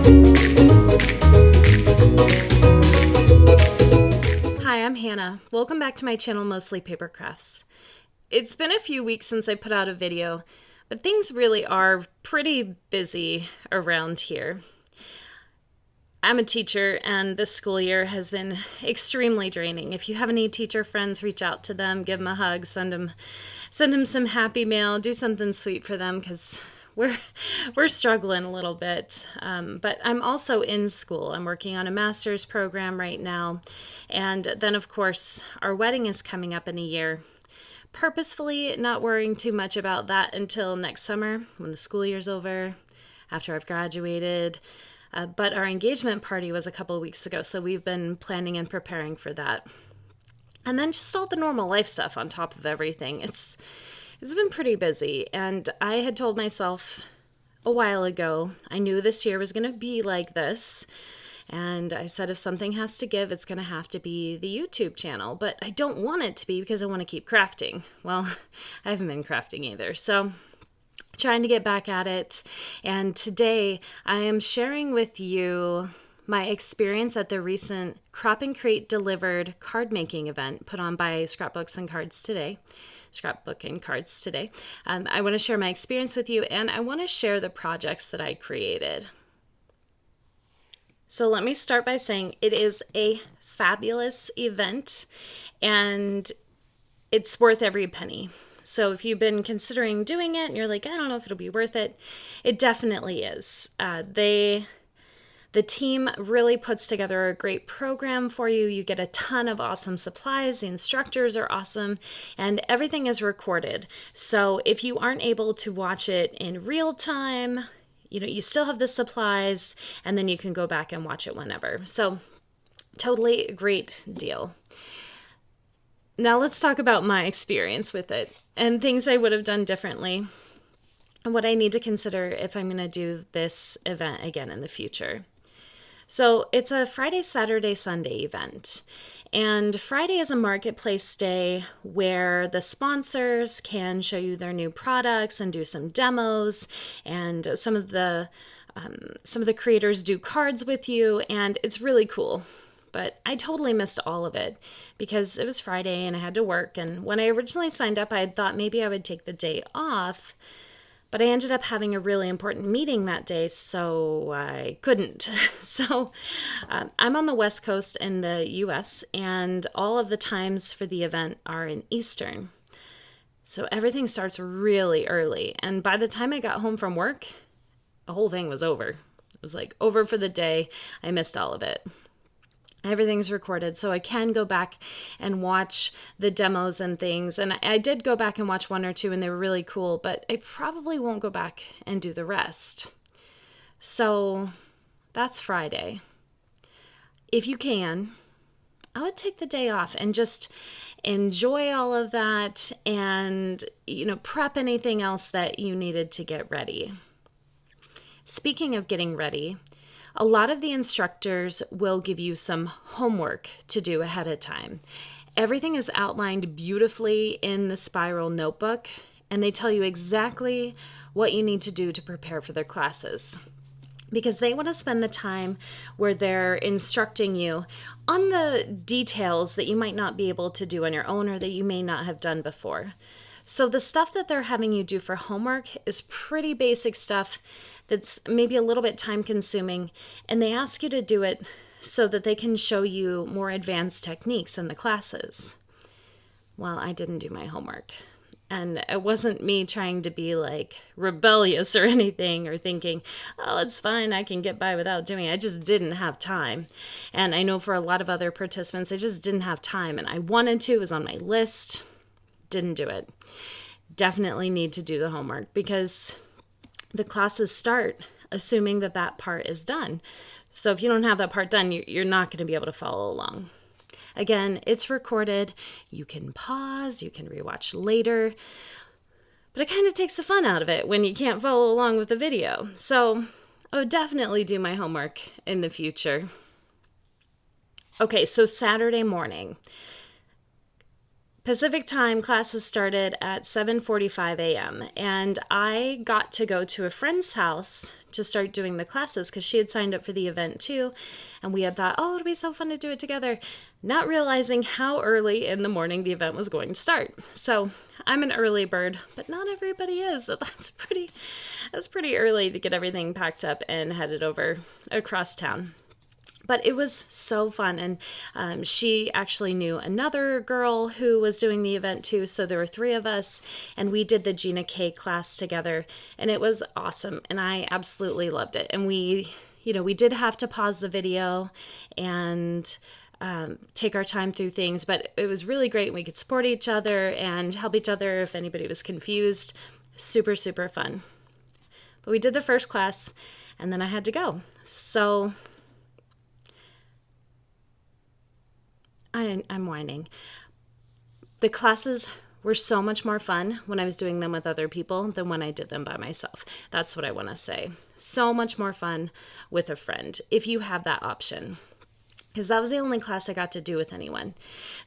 Hi, I'm Hannah. Welcome back to my channel, Mostly Paper Crafts. It's been a few weeks since I put out a video, but things really are pretty busy around here. I'm a teacher, and this school year has been extremely draining. If you have any teacher friends, reach out to them, give them a hug, send them some happy mail, do something sweet for them, because we're struggling a little bit. But I'm also in school. I'm working on a master's program right now, and then of course our wedding is coming up in a year. Purposefully not worrying too much about that until next summer when the school year's over, after I've graduated. But our engagement party was a couple of weeks ago, so we've been planning and preparing for that. And then just all the normal life stuff on top of everything. It's been pretty busy, and I had told myself a while ago, I knew this year was going to be like this, and I said if something has to give, it's going to have to be the YouTube channel, but I don't want it to be because I want to keep crafting. Well, I haven't been crafting either, so trying to get back at it, and today I am sharing with you my experience at the recent Create Delivered Cardmaking event put on by Scrapbooks and Cards Today. Scrapbook and Cards Today. I want to share my experience with you, and I want to share the projects that I created. So let me start by saying it is a fabulous event, and it's worth every penny. So if you've been considering doing it and you're like, I don't know if it'll be worth it, it definitely is. The team really puts together a great program for you. You get a ton of awesome supplies. The instructors are awesome, and everything is recorded. So if you aren't able to watch it in real time, you still have the supplies, and then you can go back and watch it whenever. So totally a great deal. Now let's talk about my experience with it and things I would have done differently and what I need to consider if I'm going to do this event again in the future. So it's a Friday, Saturday, Sunday event. And Friday is a marketplace day where the sponsors can show you their new products and do some demos, and some of the creators do cards with you, and it's really cool. But I totally missed all of it because it was Friday and I had to work. And when I originally signed up, I had thought maybe I would take the day off, but I ended up having a really important meeting that day, so I couldn't. So I'm on the West Coast in the US, and all of the times for the event are in Eastern. So everything starts really early. And by the time I got home from work, the whole thing was over. It was like over for the day. I missed all of it. Everything's recorded, so I can go back and watch the demos and things. And I did go back and watch one or two, and they were really cool, but I probably won't go back and do the rest. So that's Friday. If you can, I would take the day off and just enjoy all of that and, prep anything else that you needed to get ready. Speaking of getting ready, a lot of the instructors will give you some homework to do ahead of time. Everything is outlined beautifully in the spiral notebook, and they tell you exactly what you need to do to prepare for their classes, because they want to spend the time where they're instructing you on the details that you might not be able to do on your own or that you may not have done before. So the stuff that they're having you do for homework is pretty basic stuff that's maybe a little bit time consuming, and they ask you to do it so that they can show you more advanced techniques in the classes. Well, I didn't do my homework, and it wasn't me trying to be like rebellious or anything or thinking, oh, it's fine, I can get by without doing it. I just didn't have time. And I know for a lot of other participants, I just didn't have time, and I wanted to, it was on my list, didn't do it. Definitely need to do the homework because the classes start assuming that part is done. So if you don't have that part done, you're not going to be able to follow along. Again, it's recorded. You can pause, you can rewatch later, but it kind of takes the fun out of it when you can't follow along with the video. So I would definitely do my homework in the future. Okay, so Saturday morning. Pacific time classes started at 7:45 a.m. and I got to go to a friend's house to start doing the classes because she had signed up for the event too, and we had thought, oh, it'll be so fun to do it together, not realizing how early in the morning the event was going to start. So I'm an early bird, but not everybody is. So that's pretty early to get everything packed up and headed over across town. But it was so fun, and she actually knew another girl who was doing the event too, so there were 3 of us, and we did the Gina K class together, and it was awesome, and I absolutely loved it. And we did have to pause the video and take our time through things, but it was really great. We could support each other and help each other if anybody was confused. Super, super fun. But we did the first class, and then I had to go. So I'm whining. The classes were so much more fun when I was doing them with other people than when I did them by myself. That's what I want to say. So much more fun with a friend, if you have that option. Because that was the only class I got to do with anyone.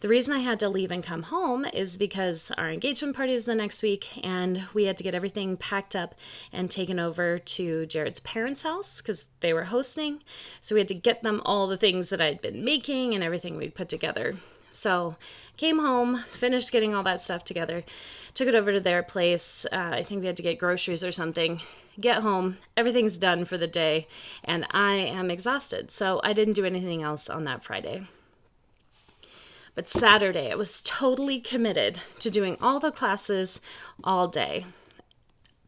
The reason I had to leave and come home is because our engagement party was the next week, and we had to get everything packed up and taken over to Jared's parents' house because they were hosting. So we had to get them all the things that I'd been making and everything we'd put together. So came home, finished getting all that stuff together, took it over to their place. I think we had to get groceries or something. Get home, everything's done for the day, and I am exhausted. So I didn't do anything else on that Friday. But Saturday, I was totally committed to doing all the classes all day.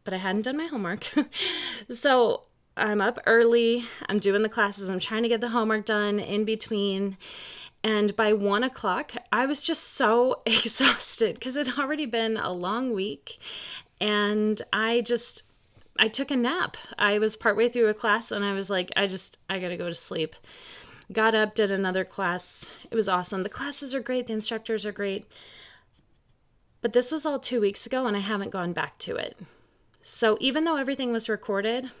But I hadn't done my homework. So I'm up early, I'm doing the classes, I'm trying to get the homework done in between. And by 1 o'clock, I was just so exhausted because it had already been a long week. And I took a nap. I was partway through a class and I was like, I gotta go to sleep. Got up, did another class. It was awesome. The classes are great. The instructors are great. But this was all 2 weeks ago and I haven't gone back to it. So even though everything was recorded,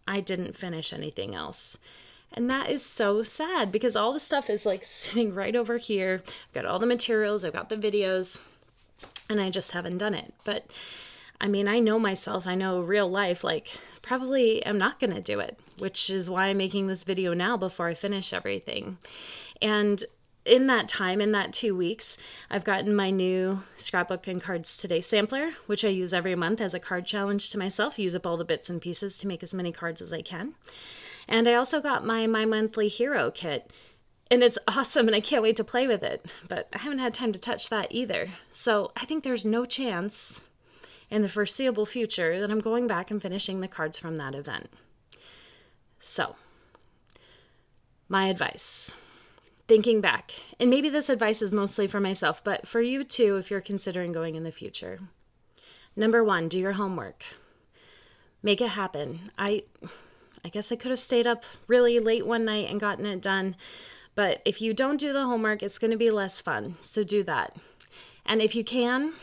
I didn't finish anything else. And that is so sad because all the stuff is like sitting right over here. I've got all the materials, I've got the videos, and I just haven't done it. But I mean, I know myself, I know real life, like probably I'm not going to do it, which is why I'm making this video now before I finish everything. And in that time, in that 2 weeks, I've gotten my new scrapbook and cards today sampler, which I use every month as a card challenge to myself. I use up all the bits and pieces to make as many cards as I can. And I also got my monthly hero kit, and it's awesome, and I can't wait to play with it, but I haven't had time to touch that either. So I think there's no chance in the foreseeable future that I'm going back and finishing the cards from that event. So, my advice, thinking back, and maybe this advice is mostly for myself, but for you too if you're considering going in the future. Number 1, do your homework. Make it happen. I guess I could have stayed up really late one night and gotten it done, but if you don't do the homework, it's going to be less fun, so do that. And if you can,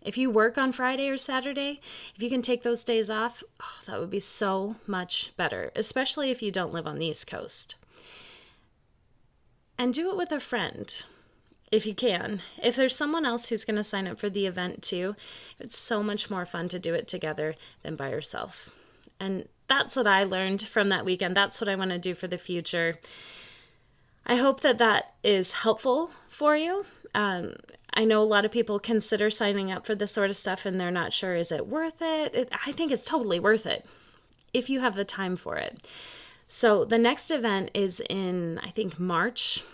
if you work on Friday or Saturday, if you can take those days off, that would be so much better, especially if you don't live on the East Coast. And do it with a friend, if you can. If there's someone else who's going to sign up for the event too, it's so much more fun to do it together than by yourself. And that's what I learned from that weekend. That's what I want to do for the future. I hope that is helpful for you. I know a lot of people consider signing up for this sort of stuff and they're not sure, is it worth it? I think it's totally worth it if you have the time for it. So the next event is in, I think, March.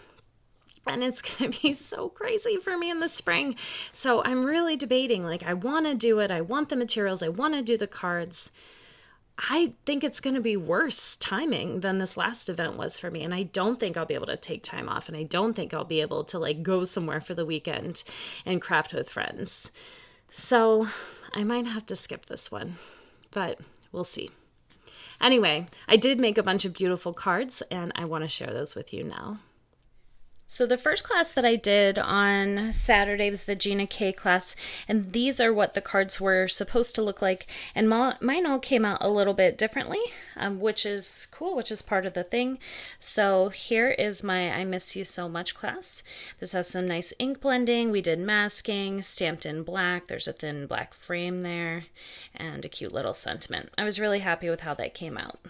And it's going to be so crazy for me in the spring. So I'm really debating, like, I want to do it. I want the materials. I want to do the cards. I think it's going to be worse timing than this last event was for me. And I don't think I'll be able to take time off. And I don't think I'll be able to like go somewhere for the weekend and craft with friends. So I might have to skip this one, but we'll see. Anyway, I did make a bunch of beautiful cards and I want to share those with you now. So the first class that I did on Saturday was the Gina K class, and these are what the cards were supposed to look like. And mine all came out a little bit differently, which is cool, which is part of the thing. So here is my I Miss You So Much class. This has some nice ink blending. We did masking, stamped in black. There's a thin black frame there, and a cute little sentiment. I was really happy with how that came out.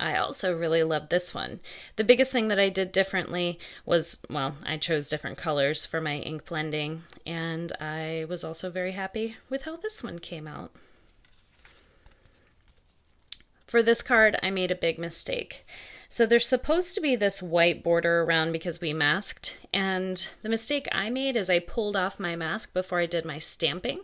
I also really loved this one. The biggest thing that I did differently was, well, I chose different colors for my ink blending, and I was also very happy with how this one came out. For this card, I made a big mistake. So there's supposed to be this white border around because we masked, and the mistake I made is I pulled off my mask before I did my stamping.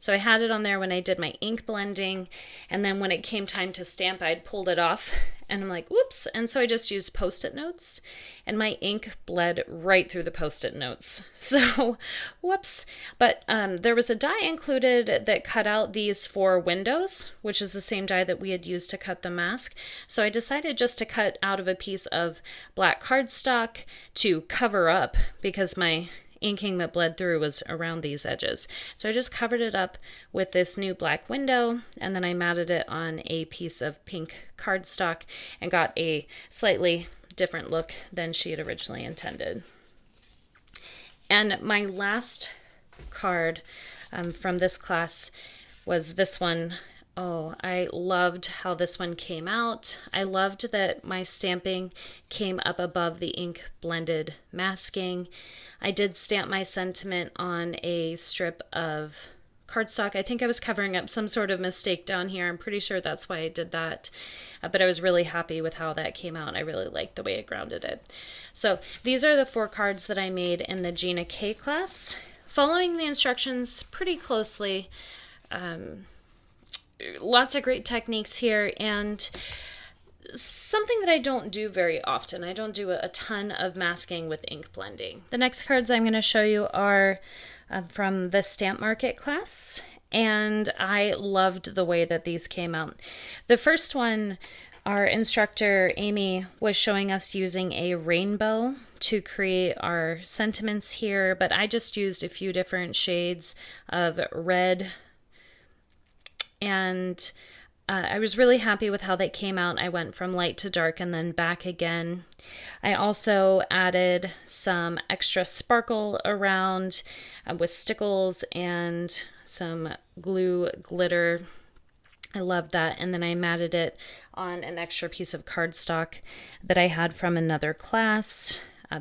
So I had it on there when I did my ink blending, and then when it came time to stamp, I'd pulled it off, and I'm like, whoops, and so I just used Post-it notes, and my ink bled right through the Post-it notes. So, whoops. But there was a die included that cut out these 4 windows, which is the same die that we had used to cut the mask. So I decided just to cut out of a piece of black cardstock to cover up, because my inking that bled through was around these edges. So I just covered it up with this new black window, and then I matted it on a piece of pink cardstock and got a slightly different look than she had originally intended. And my last card from this class was this one. Oh, I loved how this one came out. I loved that my stamping came up above the ink blended masking. I did stamp my sentiment on a strip of cardstock. I think I was covering up some sort of mistake down here. I'm pretty sure that's why I did that. But I was really happy with how that came out. I really liked the way it grounded it. So these are the 4 cards that I made in the Gina K class. Following the instructions pretty closely. Lots of great techniques here, and something that I don't do very often. I don't do a ton of masking with ink blending. The next cards I'm going to show you are from the Stamp Market class, and I loved the way that these came out. The first one, our instructor Amy was showing us using a rainbow to create our sentiments here, but I just used a few different shades of red, and I was really happy with how that came out. I went from light to dark and then back again. I also added some extra sparkle around with stickles and some glue glitter. I loved that. And then I matted it on an extra piece of cardstock that I had from another class.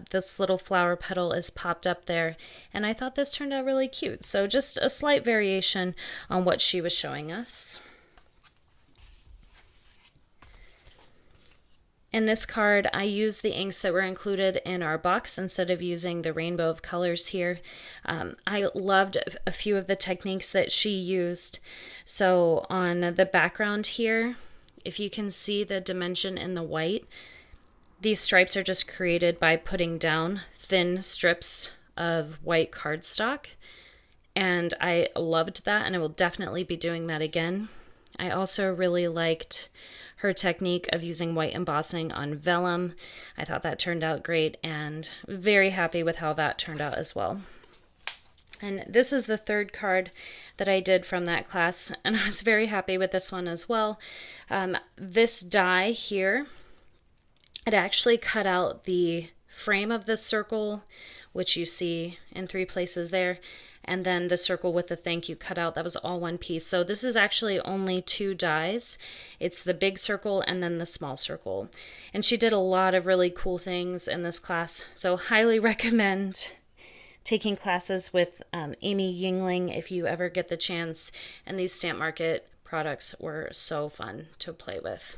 This little flower petal is popped up there, and I thought this turned out really cute. So just a slight variation on what she was showing us. In this card, I used the inks that were included in our box instead of using the rainbow of colors here. I loved a few of the techniques that she used. So on the background here, if you can see the dimension in the white, these stripes are just created by putting down thin strips of white cardstock. And I loved that, and I will definitely be doing that again. I also really liked her technique of using white embossing on vellum. I thought that turned out great, and very happy with how that turned out as well. And this is the 3rd card that I did from that class, and I was very happy with this one as well. This die here, it actually cut out the frame of the circle, which you see in 3 places there, and then the circle with the thank you cut out. That was all one piece. So this is actually only 2 dies. It's the big circle and then the small circle. And she did a lot of really cool things in this class. So highly recommend taking classes with Amy Yingling if you ever get the chance. And these Stamp Market products were so fun to play with.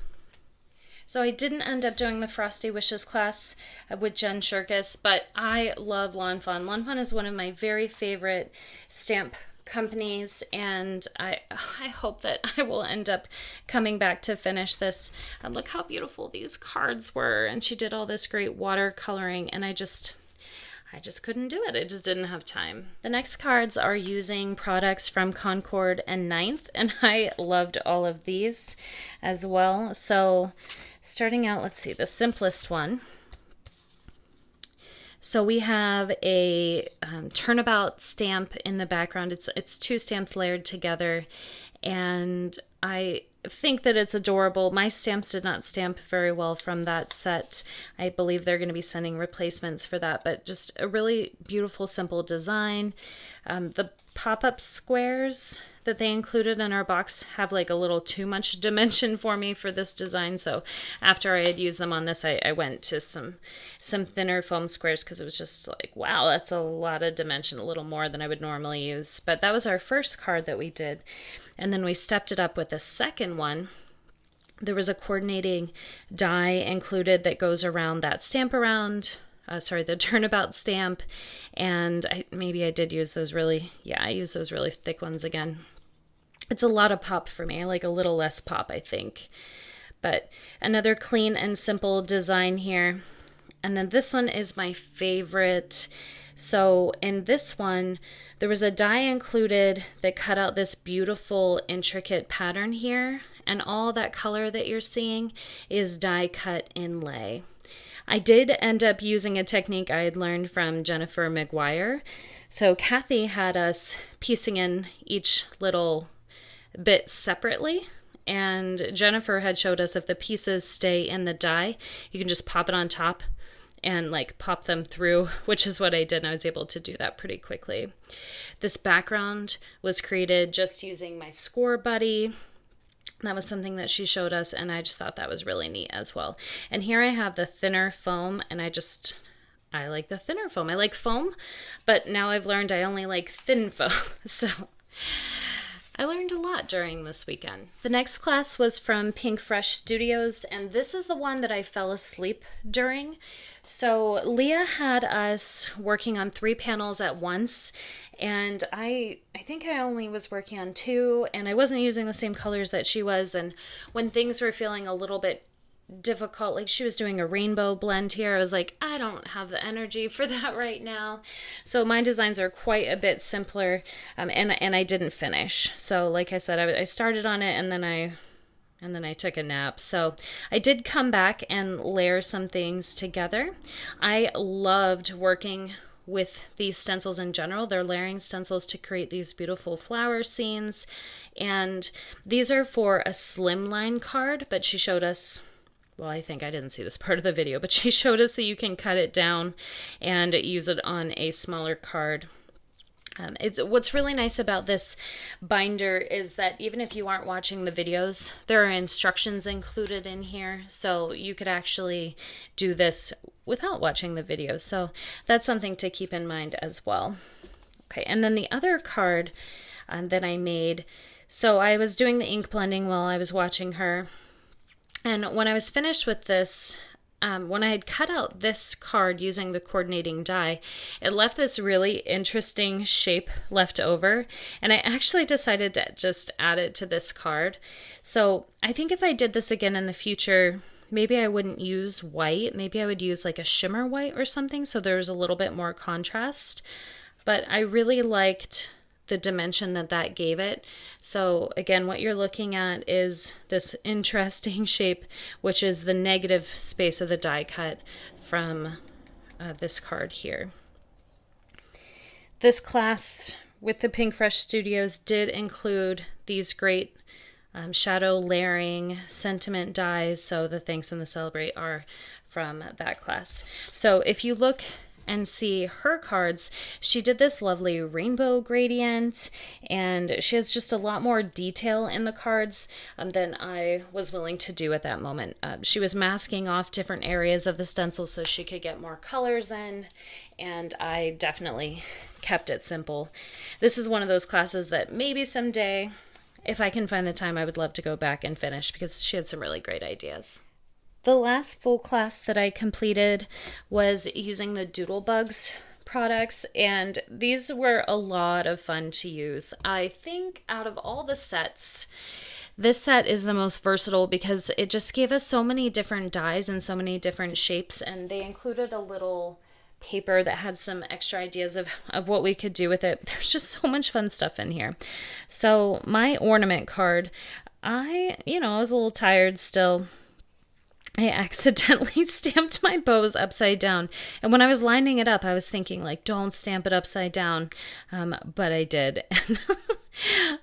So I didn't end up doing the Frosty Wishes class with Jen Shirkus, but I love Lawn Fawn. Lawn Fawn is one of my very favorite stamp companies, and I hope that I will end up coming back to finish this. Look how beautiful these cards were, and she did all this great watercoloring, and I just couldn't do it. I just didn't have time. The next cards are using products from Concord and Ninth, and I loved all of these as well. So starting out, let's see, the simplest one So we have a turnabout stamp in the background. It's two stamps layered together, and I think that it's adorable. My stamps did not stamp very well from that set. I believe they're going to be sending replacements for that, but just a really beautiful, simple design. The pop-up squares that they included in our box have like a little too much dimension for me for this design. So after I had used them on this, I went to some thinner foam squares because it was just like, wow, that's a lot of dimension, a little more than I would normally use. But that was our first card that we did. And then we stepped it up with a second one. There was a coordinating die included that goes around that stamp around. The turnabout stamp, and maybe I did use those really, I used those really thick ones again. It's a lot of pop for me. I like a little less pop, I think. But another clean and simple design here. And then this one is my favorite. So in this one, there was a die included that cut out this beautiful, intricate pattern here. And all that color that you're seeing is die cut inlay. I did end up using a technique I had learned from Jennifer McGuire. So Kathy had us piecing in each little bit separately, and Jennifer had showed us if the pieces stay in the die, you can just pop it on top and like pop them through, which is what I did, and I was able to do that pretty quickly. This background was created just using my Score Buddy. That was something that she showed us, and I just thought that was really neat as well. And here I have the thinner foam, and I like the thinner foam. I like foam, but now I've learned I only like thin foam. So I learned a lot during this weekend. The next class was from Pinkfresh Studios, and this is the one that I fell asleep during. So Leah had us working on 3 panels at once, and I think I only was working on 2, and I wasn't using the same colors that she was. And when things were feeling a little bit difficult, like she was doing a rainbow blend here, I was like, I don't have the energy for that right now. So my designs are quite a bit simpler, and I didn't finish. So like I said, I started on it, and then I took a nap. So I did come back and layer some things together. I loved working with these stencils in general. They're layering stencils to create these beautiful flower scenes. And these are for a slimline card, but she showed us, well, I think I didn't see this part of the video, but she showed us that you can cut it down and use it on a smaller card. What's really nice about this binder is that even if you aren't watching the videos, there are instructions included in here, so you could actually do this without watching the videos. So that's something to keep in mind as well. Okay, and then the other card that I made, so I was doing the ink blending while I was watching her, and when I was finished with this, when I had cut out this card using the coordinating die, it left this really interesting shape left over, and I actually decided to just add it to this card. So I think if I did this again in the future, maybe I wouldn't use white. Maybe I would use like a shimmer white or something, so there's a little bit more contrast. But I really liked the dimension that gave it. So again, what you're looking at is this interesting shape, which is the negative space of the die cut from this card here. This class with the Pinkfresh Studios did include these great shadow layering sentiment dies. So the Thanks and the Celebrate are from that class. So if you look and see her cards, she did this lovely rainbow gradient, and she has just a lot more detail in the cards than I was willing to do at that moment. She was masking off different areas of the stencil so she could get more colors in, and I definitely kept it simple. This is one of those classes that maybe someday, if I can find the time, I would love to go back and finish, because she had some really great ideas. The last full class that I completed was using the Doodlebugs products, and these were a lot of fun to use. I think out of all the sets, this set is the most versatile because it just gave us so many different dies and so many different shapes, and they included a little paper that had some extra ideas of what we could do with it. There's just so much fun stuff in here. So my ornament card, I was a little tired still. I accidentally stamped my bows upside down. And when I was lining it up, I was thinking, like, don't stamp it upside down. But I did.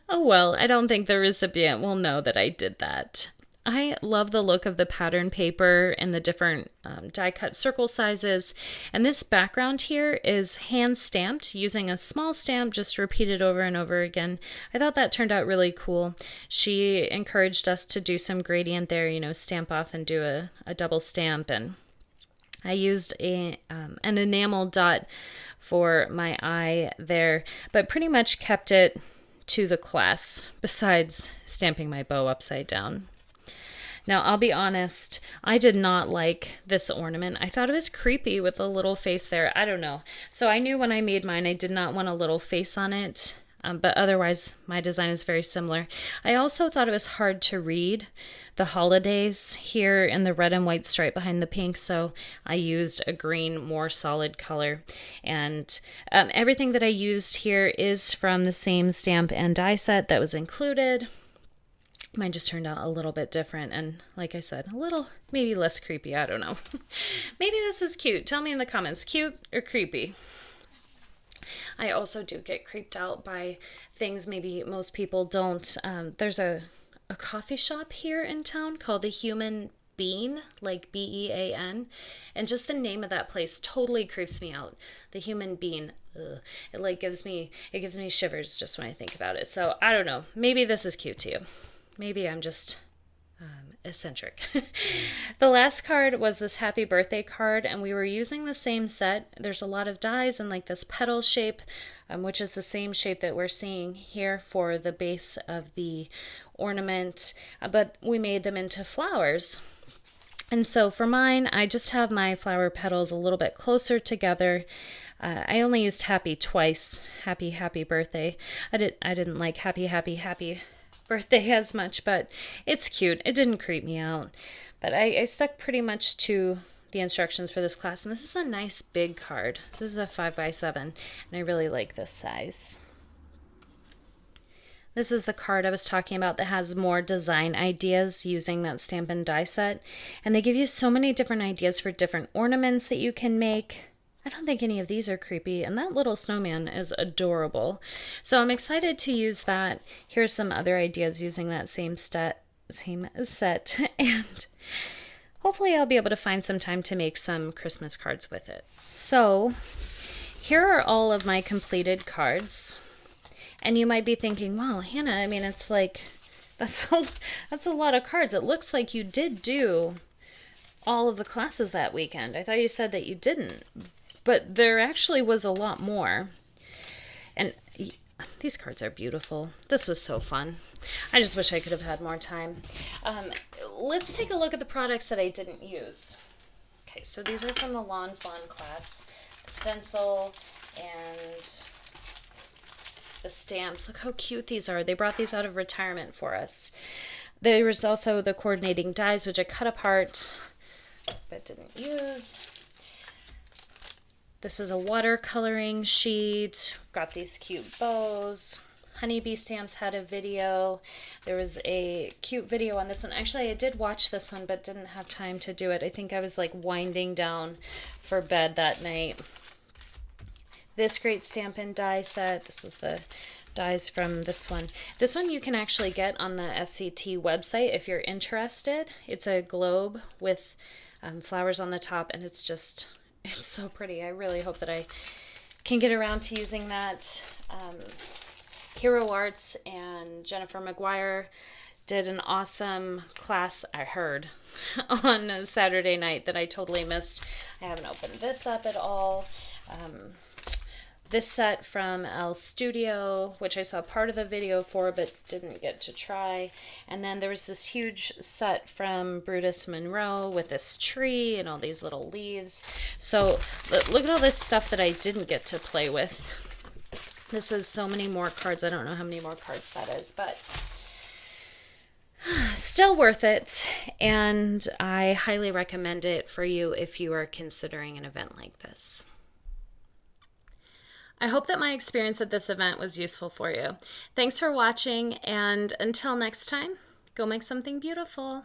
Oh well, I don't think the recipient will know that I did that. I love the look of the pattern paper and the different die cut circle sizes. And this background here is hand stamped using a small stamp, just repeated over and over again. I thought that turned out really cool. She encouraged us to do some gradient there, you know, stamp off and do a double stamp. And I used an enamel dot for my eye there, but pretty much kept it to the class besides stamping my bow upside down. Now, I'll be honest, I did not like this ornament. I thought it was creepy with a little face there. I don't know. So I knew when I made mine, I did not want a little face on it, but otherwise my design is very similar. I also thought it was hard to read the holidays here in the red and white stripe behind the pink, so I used a green, more solid color. And everything that I used here is from the same stamp and die set that was included. Mine just turned out a little bit different and, like I said, a little maybe less creepy. I don't know. Maybe this is cute. Tell me in the comments, cute or creepy? I also do get creeped out by things maybe most people don't. There's a coffee shop here in town called the Human Bean, like Bean, and just the name of that place totally creeps me out. The Human Bean. Ugh. It gives me shivers just when I think about it. So I don't know. Maybe this is cute to you. Maybe I'm just eccentric. The last card was this happy birthday card, and we were using the same set. There's a lot of dies in like this petal shape, which is the same shape that we're seeing here for the base of the ornament, but we made them into flowers. And so for mine, I just have my flower petals a little bit closer together. I only used happy twice. Happy birthday. I didn't like happy birthday as much, but it's cute. It didn't creep me out. But I stuck pretty much to the instructions for this class, and this is a nice big card. This is a 5x7, and I really like this size. This is the card I was talking about that has more design ideas using that stamp and die set, and they give you so many different ideas for different ornaments that you can make. I don't think any of these are creepy, and that little snowman is adorable. So I'm excited to use that. Here's some other ideas using that same set, and hopefully I'll be able to find some time to make some Christmas cards with it. So here are all of my completed cards, and you might be thinking, wow, Hannah, I mean, it's like, that's a lot of cards. It looks like you did do all of the classes that weekend. I thought you said that you didn't. But there actually was a lot more. And these cards are beautiful. This was so fun. I just wish I could have had more time. Let's take a look at the products that I didn't use. Okay, so these are from the Lawn Fawn class. The stencil and the stamps. Look how cute these are. They brought these out of retirement for us. There was also the coordinating dies, which I cut apart but didn't use. This is a watercoloring sheet. Got these cute bows. Honeybee Stamps had a video. There was a cute video on this one. Actually, I did watch this one, but didn't have time to do it. I think I was like winding down for bed that night. This great stamp and die set. This was the dies from this one. This one you can actually get on the SCT website if you're interested. It's a globe with flowers on the top, and it's so pretty. I really hope that I can get around to using that. Hero Arts and Jennifer McGuire did an awesome class, I heard, on a Saturday night that I totally missed. I haven't opened this up at all. This set from Elle Studio, which I saw part of the video for but didn't get to try. And then there was this huge set from Brutus Monroe with this tree and all these little leaves. So look at all this stuff that I didn't get to play with. This is so many more cards. I don't know how many more cards that is, but still worth it. And I highly recommend it for you if you are considering an event like this. I hope that my experience at this event was useful for you. Thanks for watching, and until next time, go make something beautiful.